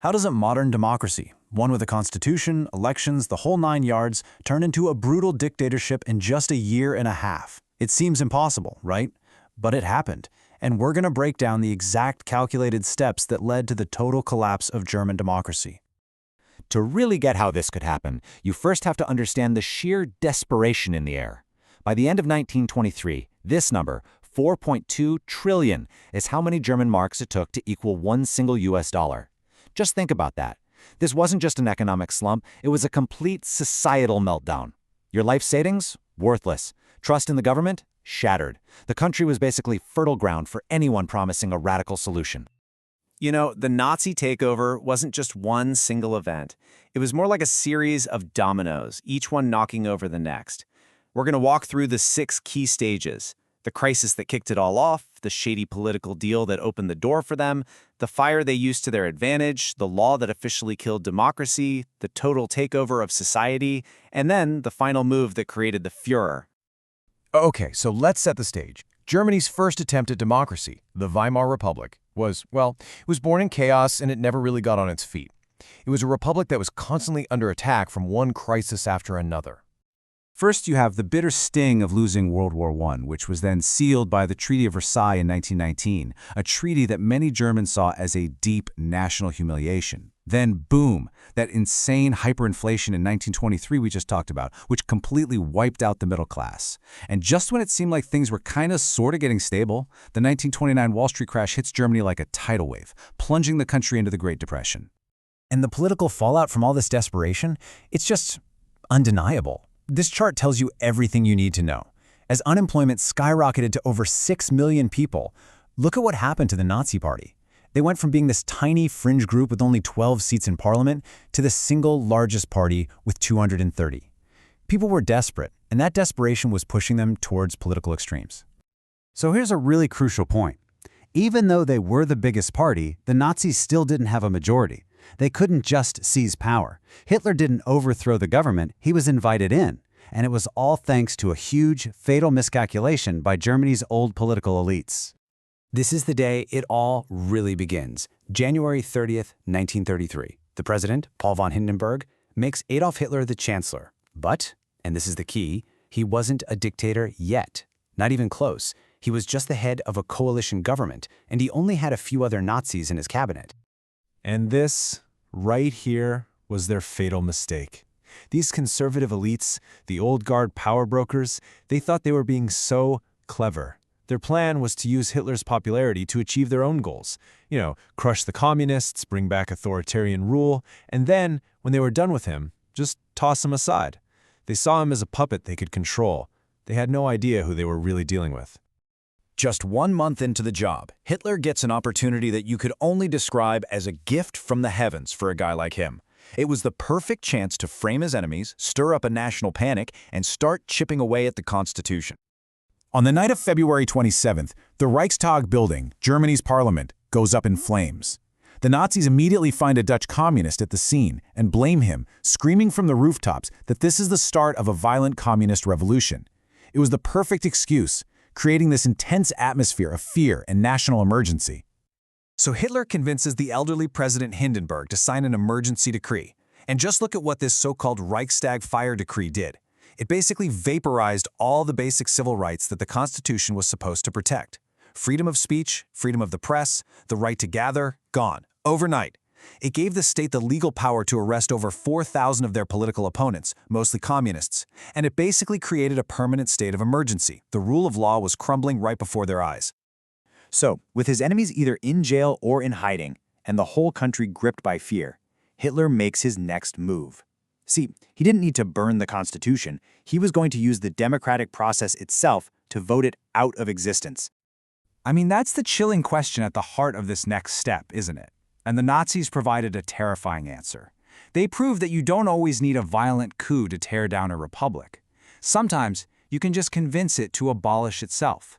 How does a modern democracy, one with a constitution, elections, the whole nine yards, turn into a brutal dictatorship in just a year and a half? It seems impossible, right? But it happened, and we're going to break down the exact calculated steps that led to the total collapse of German democracy. To really get how this could happen, you first have to understand the sheer desperation in the air. By the end of 1923, this number, 4.2 trillion, is how many German marks it took to equal one single US dollar. Just think about that. This wasn't just an economic slump, it was a complete societal meltdown. Your life savings? Worthless. Trust in the government? Shattered. The country was basically fertile ground for anyone promising a radical solution. You know, the Nazi takeover wasn't just one single event. It was more like a series of dominoes, each one knocking over the next. We're going to walk through the 6 key stages: the crisis that kicked it all off, the shady political deal that opened the door for them, the fire they used to their advantage, the law that officially killed democracy, the total takeover of society, and then the final move that created the Führer. Okay, so let's set the stage. Germany's first attempt at democracy, the Weimar Republic, was born in chaos and it never really got on its feet. It was a republic that was constantly under attack from one crisis after another. First, you have the bitter sting of losing World War I, which was then sealed by the Treaty of Versailles in 1919, a treaty that many Germans saw as a deep national humiliation. Then, boom, that insane hyperinflation in 1923 we just talked about, which completely wiped out the middle class. And just when it seemed like things were sort of getting stable, the 1929 Wall Street crash hits Germany like a tidal wave, plunging the country into the Great Depression. And the political fallout from all this desperation, it's just undeniable. This chart tells you everything you need to know. As unemployment skyrocketed to over 6 million people, look at what happened to the Nazi Party. They went from being this tiny fringe group with only 12 seats in parliament to the single largest party with 230. People were desperate, and that desperation was pushing them towards political extremes. So here's a really crucial point. Even though they were the biggest party, the Nazis still didn't have a majority. They couldn't just seize power. Hitler didn't overthrow the government, he was invited in. And it was all thanks to a huge, fatal miscalculation by Germany's old political elites. This is the day it all really begins. January 30th, 1933. The president, Paul von Hindenburg, makes Adolf Hitler the Chancellor. But, and this is the key, he wasn't a dictator yet. Not even close. He was just the head of a coalition government, and he only had a few other Nazis in his cabinet. And this, right here, was their fatal mistake. These conservative elites, the old guard power brokers, they thought they were being so clever. Their plan was to use Hitler's popularity to achieve their own goals. Crush the communists, bring back authoritarian rule, and then, when they were done with him, just toss him aside. They saw him as a puppet they could control. They had no idea who they were really dealing with. Just 1 month into the job, Hitler gets an opportunity that you could only describe as a gift from the heavens for a guy like him. It was the perfect chance to frame his enemies, stir up a national panic, and start chipping away at the Constitution. On the night of February 27th, the Reichstag building, Germany's parliament, goes up in flames. The Nazis immediately find a Dutch communist at the scene and blame him, screaming from the rooftops that this is the start of a violent communist revolution. It was the perfect excuse, creating this intense atmosphere of fear and national emergency. So Hitler convinces the elderly President Hindenburg to sign an emergency decree. And just look at what this so-called Reichstag Fire decree did. It basically vaporized all the basic civil rights that the Constitution was supposed to protect. Freedom of speech, freedom of the press, the right to gather, gone. Overnight. It gave the state the legal power to arrest over 4,000 of their political opponents, mostly communists. And it basically created a permanent state of emergency. The rule of law was crumbling right before their eyes. So, with his enemies either in jail or in hiding, and the whole country gripped by fear, Hitler makes his next move. See, he didn't need to burn the Constitution. He was going to use the democratic process itself to vote it out of existence. I mean, that's the chilling question at the heart of this next step, isn't it? And the Nazis provided a terrifying answer. They proved that you don't always need a violent coup to tear down a republic. Sometimes, you can just convince it to abolish itself.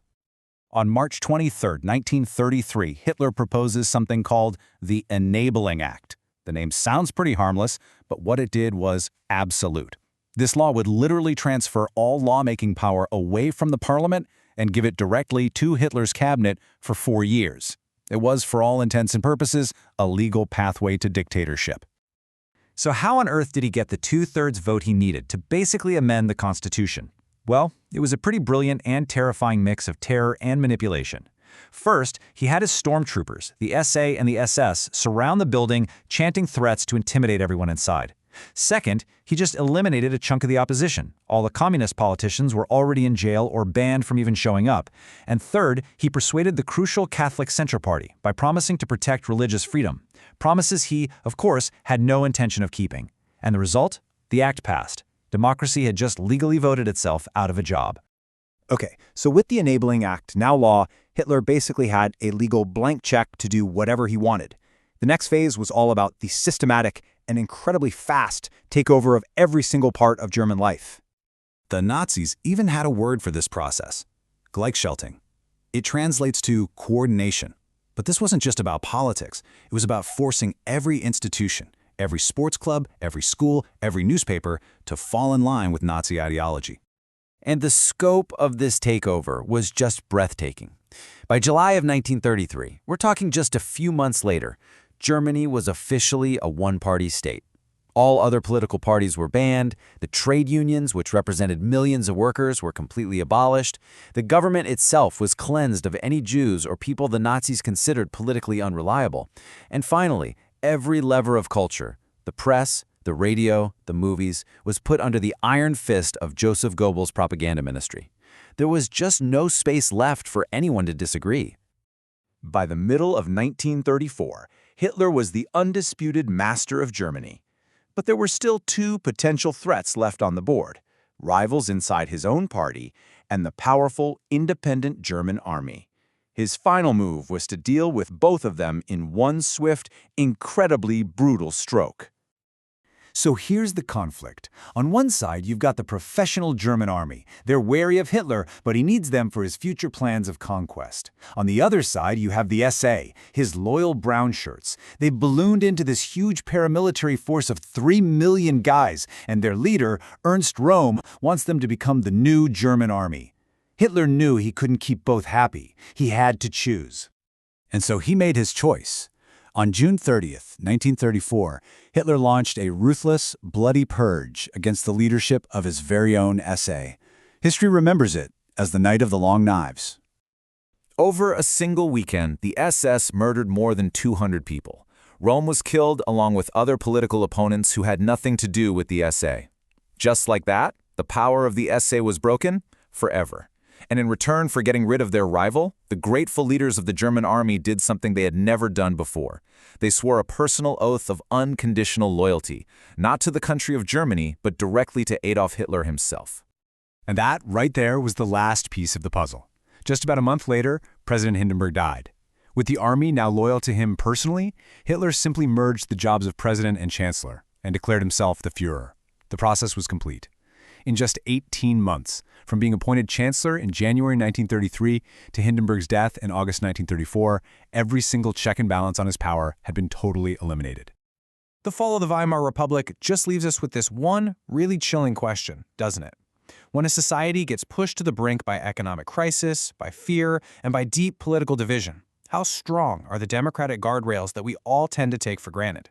On March 23, 1933, Hitler proposes something called the Enabling Act. The name sounds pretty harmless, but what it did was absolute. This law would literally transfer all lawmaking power away from the parliament and give it directly to Hitler's cabinet for 4 years. It was, for all intents and purposes, a legal pathway to dictatorship. So how on earth did he get the 2/3 vote he needed to basically amend the Constitution? Well, it was a pretty brilliant and terrifying mix of terror and manipulation. First, he had his stormtroopers, the SA and the SS, surround the building, chanting threats to intimidate everyone inside. Second, he just eliminated a chunk of the opposition. All the communist politicians were already in jail or banned from even showing up. And third, he persuaded the crucial Catholic Center Party by promising to protect religious freedom. Promises he, of course, had no intention of keeping. And the result? The act passed. Democracy had just legally voted itself out of a job. Okay, so with the Enabling Act now law, Hitler basically had a legal blank check to do whatever he wanted. The next phase was all about the systematic and incredibly fast takeover of every single part of German life. The Nazis even had a word for this process: Gleichschaltung. It translates to coordination. But this wasn't just about politics. It was about forcing every institution, every sports club, every school, every newspaper to fall in line with Nazi ideology. And the scope of this takeover was just breathtaking. By July of 1933, we're talking just a few months later, Germany was officially a one-party state. All other political parties were banned, the trade unions, which represented millions of workers, were completely abolished, the government itself was cleansed of any Jews or people the Nazis considered politically unreliable, and finally, every lever of culture, the press, the radio, the movies, was put under the iron fist of Joseph Goebbels' propaganda ministry. There was just no space left for anyone to disagree. By the middle of 1934, Hitler was the undisputed master of Germany. But there were still two potential threats left on the board: rivals inside his own party and the powerful, independent German army. His final move was to deal with both of them in one swift, incredibly brutal stroke. So here's the conflict. On one side, you've got the professional German army. They're wary of Hitler, but he needs them for his future plans of conquest. On the other side, you have the SA, his loyal brown shirts. They've ballooned into this huge paramilitary force of 3 million guys, and their leader, Ernst Röhm, wants them to become the new German army. Hitler knew he couldn't keep both happy. He had to choose. And so he made his choice. On June 30th, 1934, Hitler launched a ruthless, bloody purge against the leadership of his very own SA. History remembers it as the Night of the Long Knives. Over a single weekend, the SS murdered more than 200 people. Röhm was killed along with other political opponents who had nothing to do with the SA. Just like that, the power of the SA was broken forever. And in return for getting rid of their rival, the grateful leaders of the German army did something they had never done before. They swore a personal oath of unconditional loyalty, not to the country of Germany, but directly to Adolf Hitler himself. And that, right there, was the last piece of the puzzle. Just about a month later, President Hindenburg died. With the army now loyal to him personally, Hitler simply merged the jobs of president and chancellor and declared himself the Führer. The process was complete. In just 18 months, from being appointed chancellor in January 1933 to Hindenburg's death in August 1934, every single check and balance on his power had been totally eliminated. The fall of the Weimar Republic just leaves us with this one really chilling question, doesn't it? When a society gets pushed to the brink by economic crisis, by fear, and by deep political division, how strong are the democratic guardrails that we all tend to take for granted?